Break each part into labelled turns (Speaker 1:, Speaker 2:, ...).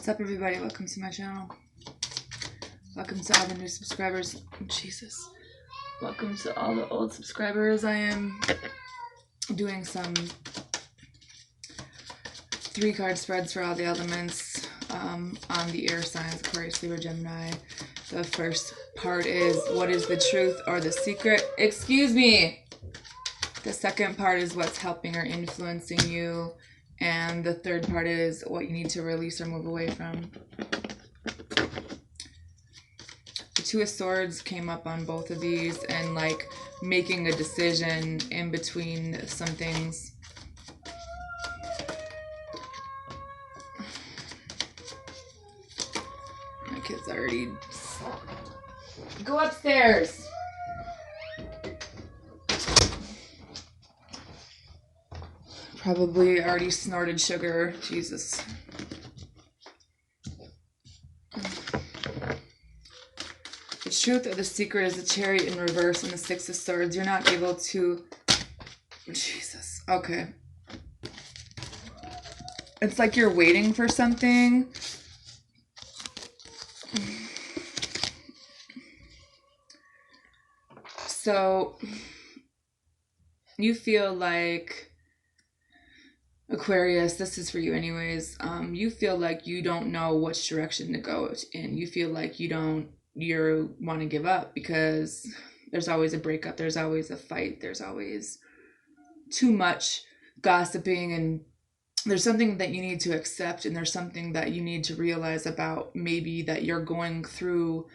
Speaker 1: What's up, everybody? Welcome to my channel. Welcome to all the new subscribers. Jesus. Welcome to all the old subscribers. I am doing some 3-card spreads for all the elements on the air signs, Aquarius, Libra, Gemini. The first part is, what is the truth or the secret? Excuse me! The second part is what's helping or influencing you. And the third part is what you need to release or move away from. The Two of Swords came up on both of these, and like making a decision in between some things. My kids already... Go upstairs! Probably already snorted sugar. Jesus. The truth or the secret is the Chariot in reverse and the Six of Swords. You're not able to... Jesus. Okay. It's like you're waiting for something. So, you feel like... Aquarius, this is for you anyways. You feel like you don't know which direction to go in. You feel like you want to give up because there's always a breakup, there's always a fight, there's always too much gossiping, and there's something that you need to accept, and there's something that you need to realize about maybe that you're going through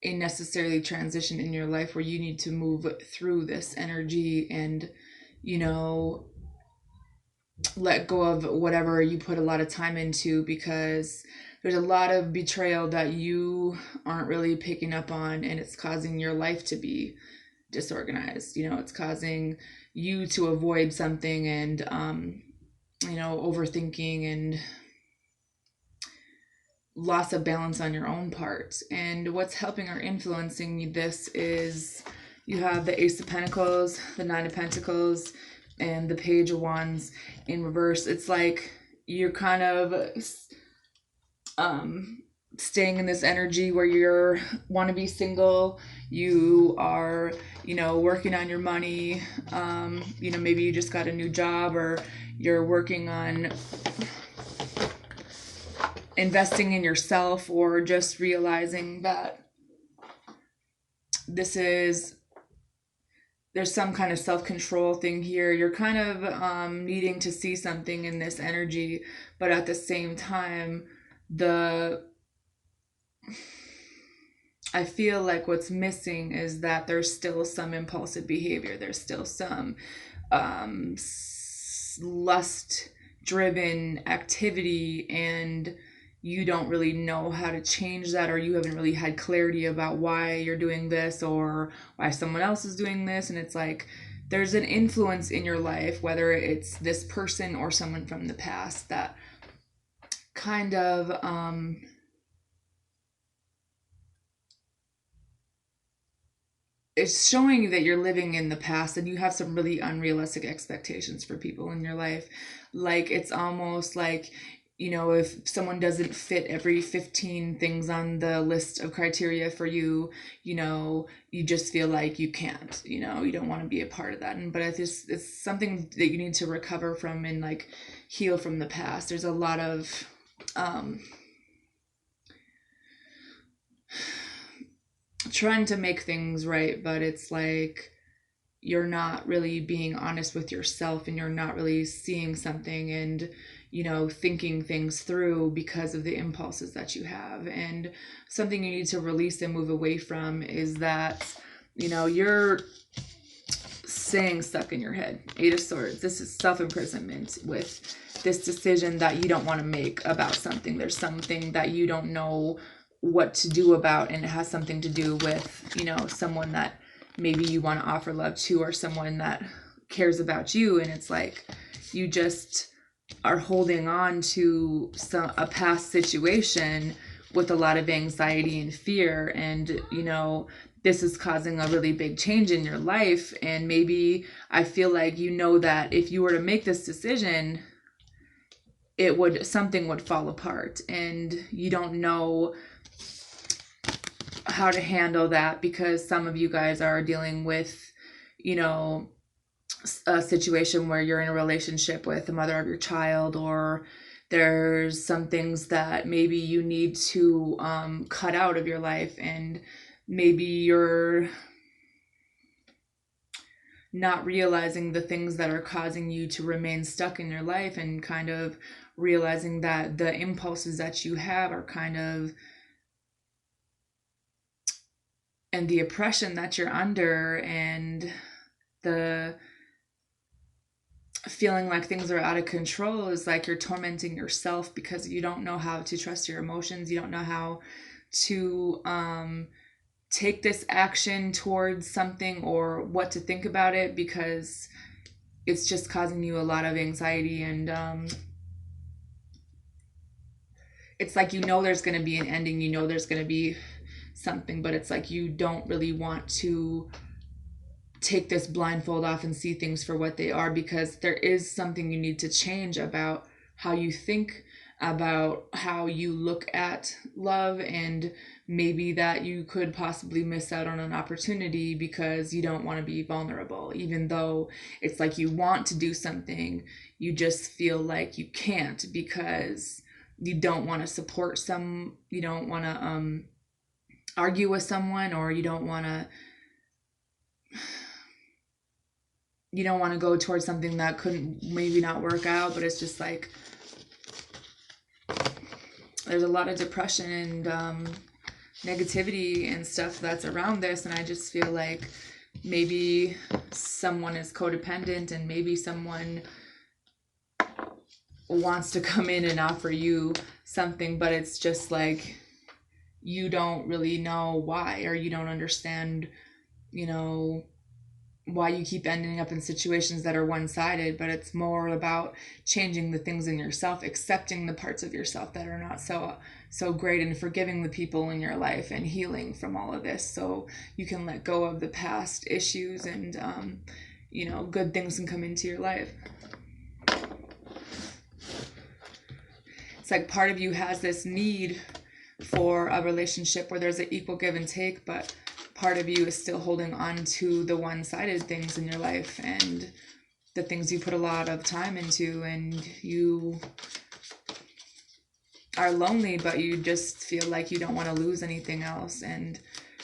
Speaker 1: a necessarily transition in your life where you need to move through this energy and, you know, let go of whatever you put a lot of time into, because there's a lot of betrayal that you aren't really picking up on, and it's causing your life to be disorganized. You know, it's causing you to avoid something and, you know, overthinking and loss of balance on your own part. And what's helping or influencing this is you have the Ace of Pentacles, the Nine of Pentacles, and the Page of Wands in reverse. It's like you're kind of staying in this energy where you want to be single. You are, you know, working on your money. You know, maybe you just got a new job, or you're working on investing in yourself, or just realizing that there's some kind of self-control thing here. You're kind of needing to see something in this energy, but at the same time, I feel like what's missing is that there's still some impulsive behavior. There's still some lust-driven activity, and you don't really know how to change that, or you haven't really had clarity about why you're doing this or why someone else is doing this. And it's like there's an influence in your life, whether it's this person or someone from the past, that kind of it's showing you that you're living in the past, and you have some really unrealistic expectations for people in your life. Like, it's almost like, you know, if someone doesn't fit every 15 things on the list of criteria for you, you know, you just feel like you can't, you know, you don't want to be a part of that. But it's something that you need to recover from and like heal from the past. There's a lot of trying to make things right, but it's like you're not really being honest with yourself, and you're not really seeing something and, you know, thinking things through because of the impulses that you have. And something you need to release and move away from is that, you know, you're staying stuck in your head. Eight of Swords. This is self-imprisonment with this decision that you don't want to make about something. There's something that you don't know what to do about, and it has something to do with, you know, someone that maybe you want to offer love to, or someone that cares about you. And it's like you just are holding on to a past situation with a lot of anxiety and fear. And, you know, this is causing a really big change in your life. And maybe I feel like, you know, that if you were to make this decision, something would fall apart, and you don't know how to handle that because some of you guys are dealing with, you know, a situation where you're in a relationship with the mother of your child, or there's some things that maybe you need to cut out of your life, and maybe you're not realizing the things that are causing you to remain stuck in your life, and kind of realizing that the impulses that you have are kind of, and the oppression that you're under, and the feeling like things are out of control is like you're tormenting yourself because you don't know how to trust your emotions. You don't know how to take this action towards something or what to think about it, because it's just causing you a lot of anxiety. And it's like, you know, there's going to be an ending, you know, there's going to be something, but it's like you don't really want to take this blindfold off and see things for what they are, because there is something you need to change about how you think, about how you look at love, and maybe that you could possibly miss out on an opportunity because you don't want to be vulnerable, even though it's like you want to do something, you just feel like you can't because you don't want to support you don't want to argue with someone, or you don't want to go towards something that couldn't maybe not work out. But it's just like there's a lot of depression and negativity and stuff that's around this, and I just feel like maybe someone is codependent, and maybe someone wants to come in and offer you something, but it's just like you don't really know why, or you don't understand, you know, why you keep ending up in situations that are one-sided. But it's more about changing the things in yourself, accepting the parts of yourself that are not so great, and forgiving the people in your life, and healing from all of this so you can let go of the past issues, and you know, good things can come into your life. It's like part of you has this need for a relationship where there's an equal give and take, but part of you is still holding on to the one-sided things in your life, and the things you put a lot of time into, and you are lonely, but you just feel like you don't want to lose anything else, and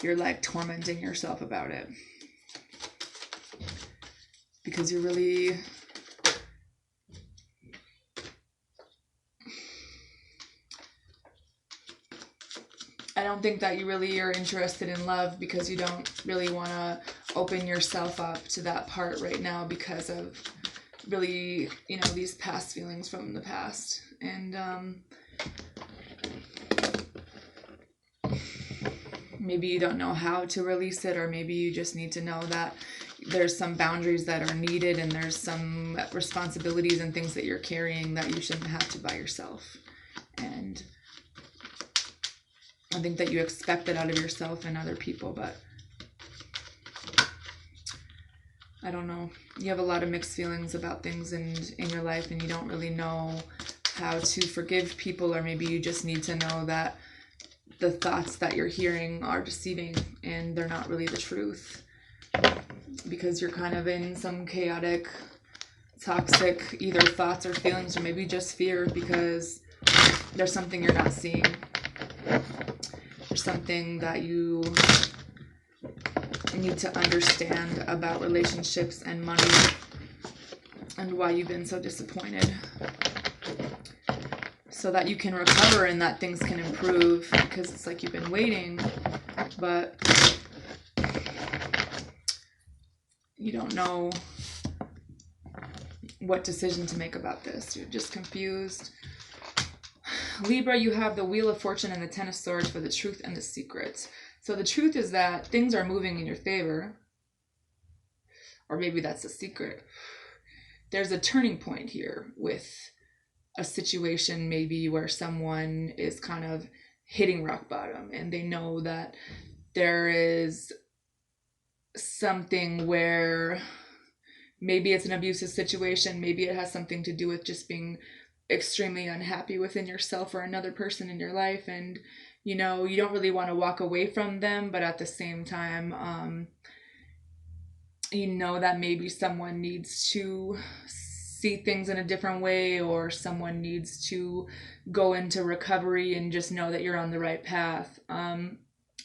Speaker 1: you're like tormenting yourself about it because you're really I don't think that you really are interested in love, because you don't really want to open yourself up to that part right now because of really, you know, these past feelings from the past. And maybe you don't know how to release it, or maybe you just need to know that there's some boundaries that are needed, and there's some responsibilities and things that you're carrying that you shouldn't have to by yourself. And I think that you expect it out of yourself and other people, but I don't know. You have a lot of mixed feelings about things in your life, and you don't really know how to forgive people, or maybe you just need to know that the thoughts that you're hearing are deceiving and they're not really the truth, because you're kind of in some chaotic, toxic either thoughts or feelings, or maybe just fear because there's something you're not seeing. There's something that you need to understand about relationships and money, and why you've been so disappointed, so that you can recover and that things can improve, because it's like you've been waiting, but you don't know what decision to make about this. You're just confused. Libra, you have the Wheel of Fortune and the Ten of Swords for the truth and the secret. So the truth is that things are moving in your favor, or maybe that's the secret. There's a turning point here with a situation maybe where someone is kind of hitting rock bottom, and they know that there is something where maybe it's an abusive situation, maybe it has something to do with just being extremely unhappy within yourself or another person in your life, and you know, you don't really want to walk away from them, but at the same time, you know that maybe someone needs to see things in a different way, or someone needs to go into recovery, and just know that you're on the right path.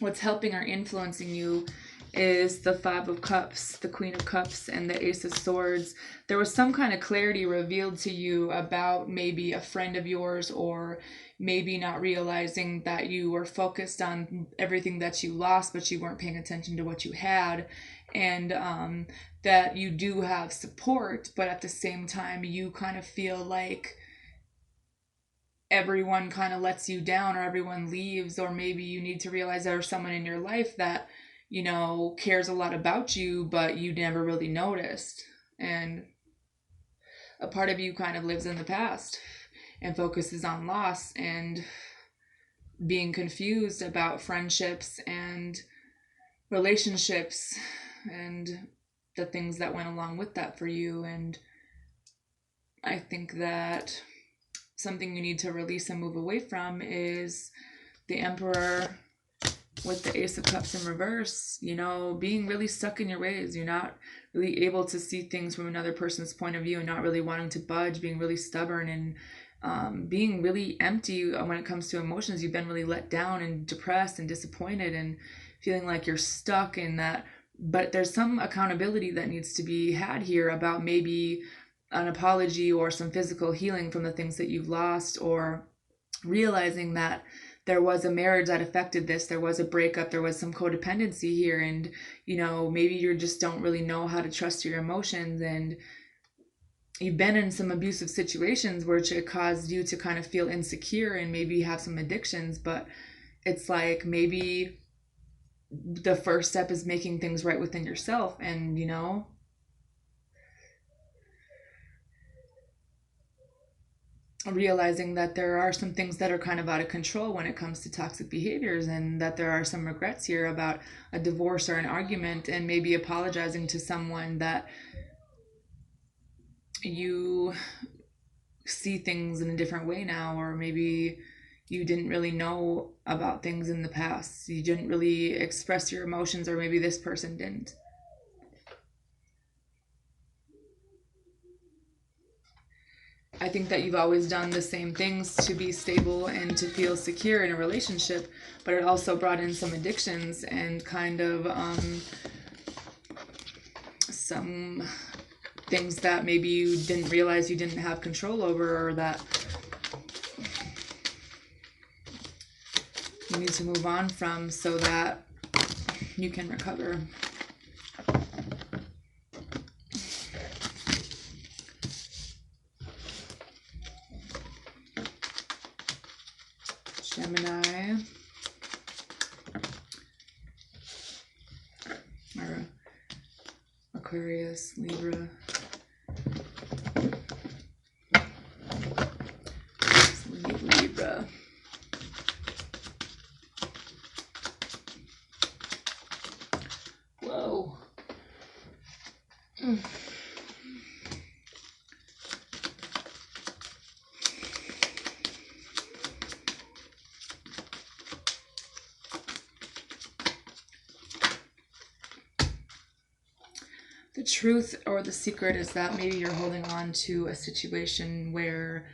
Speaker 1: What's helping or influencing you is the Five of Cups, the Queen of Cups, and the Ace of Swords. There was some kind of clarity revealed to you about maybe a friend of yours, or maybe not realizing that you were focused on everything that you lost, but you weren't paying attention to what you had. And that you do have support, but at the same time, you kind of feel like everyone kind of lets you down, or everyone leaves, or maybe you need to realize there's someone in your life that, you know, cares a lot about you, but you never really noticed. And a part of you kind of lives in the past and focuses on loss and being confused about friendships and relationships and the things that went along with that for you. And I think that something you need to release and move away from is the Emperor with the Ace of Cups in reverse. You know, being really stuck in your ways. You're not really able to see things from another person's point of view, and not really wanting to budge, being really stubborn, and being really empty when it comes to emotions. You've been really let down and depressed and disappointed, and feeling like you're stuck in that. But there's some accountability that needs to be had here about maybe an apology or some physical healing from the things that you've lost, or realizing that there was a marriage that affected this, there was a breakup, there was some codependency here, and you know, maybe you just don't really know how to trust your emotions, and you've been in some abusive situations which it caused you to kind of feel insecure and maybe have some addictions. But it's like maybe the first step is making things right within yourself, and you know, realizing that there are some things that are kind of out of control when it comes to toxic behaviors, and that there are some regrets here about a divorce or an argument, and maybe apologizing to someone that you see things in a different way now, or maybe you didn't really know about things in the past, you didn't really express your emotions, or maybe this person didn't. I think that you've always done the same things to be stable and to feel secure in a relationship, but it also brought in some addictions and kind of some things that maybe you didn't realize you didn't have control over, or that you need to move on from so that you can recover. Gemini, or Aquarius, Libra, Libra. Whoa. The truth or the secret is that maybe you're holding on to a situation where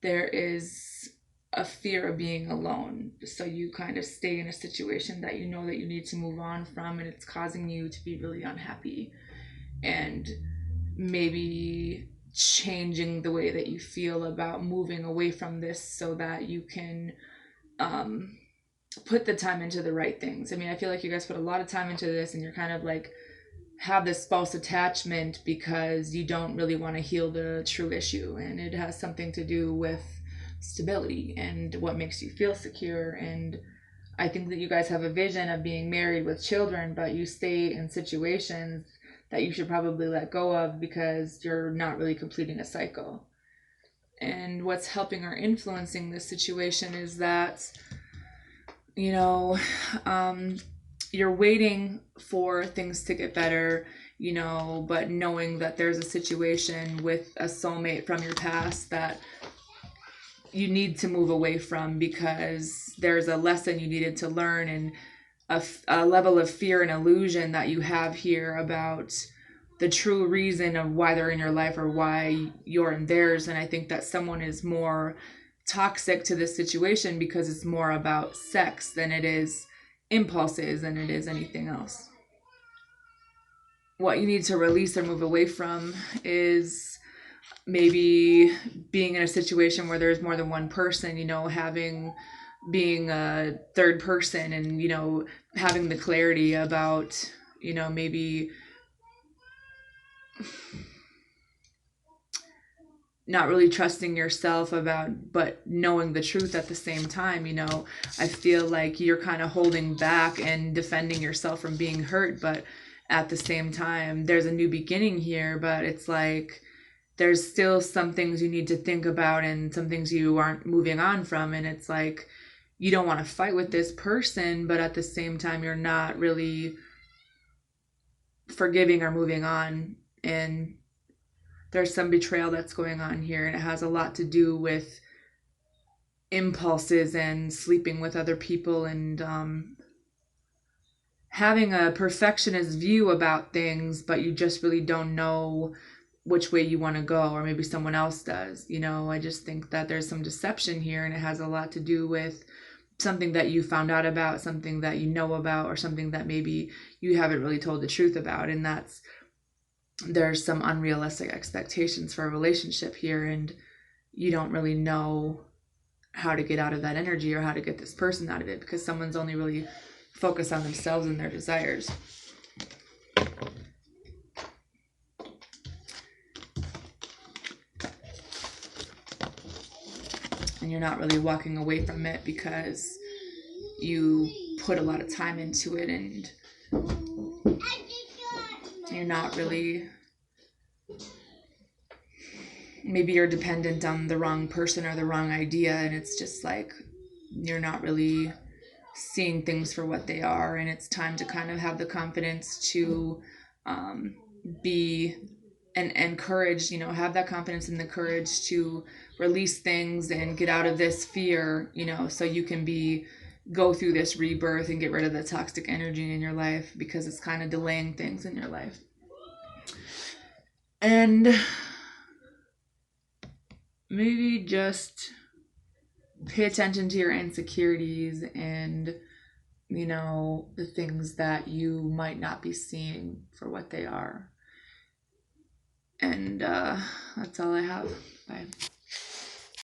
Speaker 1: there is a fear of being alone. So you kind of stay in a situation that you know that you need to move on from, and it's causing you to be really unhappy. And maybe changing the way that you feel about moving away from this so that you can put the time into the right things. I mean, I feel like you guys put a lot of time into this, and you're kind of like have this false attachment because you don't really want to heal the true issue, and it has something to do with stability and what makes you feel secure. And I think that you guys have a vision of being married with children, but you stay in situations that you should probably let go of because you're not really completing a cycle. And what's helping or influencing this situation is that, you know, you're waiting for things to get better, you know, but knowing that there's a situation with a soulmate from your past that you need to move away from, because there's a lesson you needed to learn, and a level of fear and illusion that you have here about the true reason of why they're in your life or why you're in theirs. And I think that someone is more toxic to this situation because it's more about sex than it is impulses than it is anything else. What you need to release or move away from is maybe being in a situation where there's more than one person, being a third person, and, having the clarity about, maybe not really trusting yourself but knowing the truth at the same time. I feel like you're kind of holding back and defending yourself from being hurt, but at the same time, there's a new beginning here, but it's like there's still some things you need to think about and some things you aren't moving on from. And it's like, you don't want to fight with this person, but at the same time, you're not really forgiving or moving on. And there's some betrayal that's going on here, and it has a lot to do with impulses and sleeping with other people, and having a perfectionist view about things, but you just really don't know which way you want to go, or maybe someone else does. I just think that there's some deception here, and it has a lot to do with something that you found out about, something that you know about, or something that maybe you haven't really told the truth about. And there's some unrealistic expectations for a relationship here, and you don't really know how to get out of that energy or how to get this person out of it, because someone's only really focused on themselves and their desires. And you're not really walking away from it because you put a lot of time into it, and you're not really, maybe you're dependent on the wrong person or the wrong idea, and it's just like you're not really seeing things for what they are. And it's time to kind of have the confidence to be and courage, have that confidence and the courage to release things and get out of this fear, so you can go through this rebirth and get rid of the toxic energy in your life, because it's kind of delaying things in your life. And maybe just pay attention to your insecurities and, the things that you might not be seeing for what they are. And that's all I have. Bye.